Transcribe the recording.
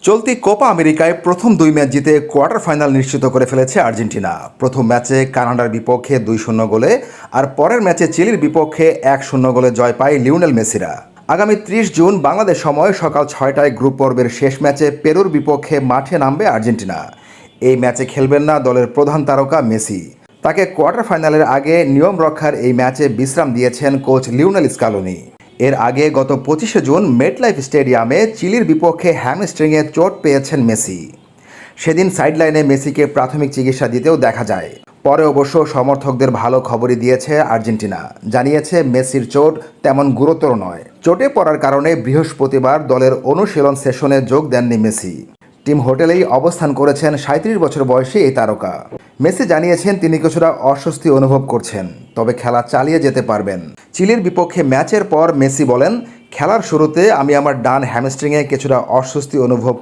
চলতি কোপা আমেরিকায় প্রথম দুই ম্যাচ জিতে কোয়ার্টার ফাইনাল নিশ্চিত করে ফেলেছে আর্জেন্টিনা। প্রথম ম্যাচে কানাডার বিপক্ষে 2-0 গোলে আর পরের ম্যাচে চিলির বিপক্ষে 1-0 গোলে জয় পায় লিওনেল মেসিরা। আগামী 30 জুন বাংলাদেশ সময় সকাল 6টায় গ্রুপ পর্বের শেষ ম্যাচে পেরুর বিপক্ষে মাঠে নামবে আর্জেন্টিনা। এই ম্যাচে খেলবেন না দলের প্রধান তারকা মেসি। তাকে কোয়ার্টার ফাইনালের আগে নিয়ম রক্ষার এই ম্যাচে বিশ্রাম দিয়েছেন কোচ লিওনেল স্কালোনি। এর আগে গত 25 জুন মেটলাইফ স্টেডিয়ামে চিলির বিপক্ষে হ্যামস্ট্রিংয়ে চোট পেয়েছেন মেসি। সেদিন সাইডলাইনে মেসিকে প্রাথমিক চিকিৎসা দিতেও দেখা যায়। পরে অবশ্য সমর্থকদের ভালো খবরই দিয়েছে আর্জেন্টিনা, জানিয়েছে মেসির চোট তেমন গুরুতর নয়। চোটে পড়ার কারণে বৃহস্পতিবার দলের অনুশীলন সেশনে যোগ দেননি মেসি। টিম হোটেলেই অবস্থান করেছেন 37 বছর বয়সী এই তারকা। মেসি জানিয়েছেন তিনি কিছুটা অস্বস্তি অনুভব করছেন, তবে খেলা চালিয়ে যেতে পারবেন। চিলির বিপক্ষে ম্যাচের পর মেসি বলেন, খেলার শুরুতে আমি আমার ডান হ্যামস্ট্রিংয়ে কিছুটা অস্বস্তি অনুভব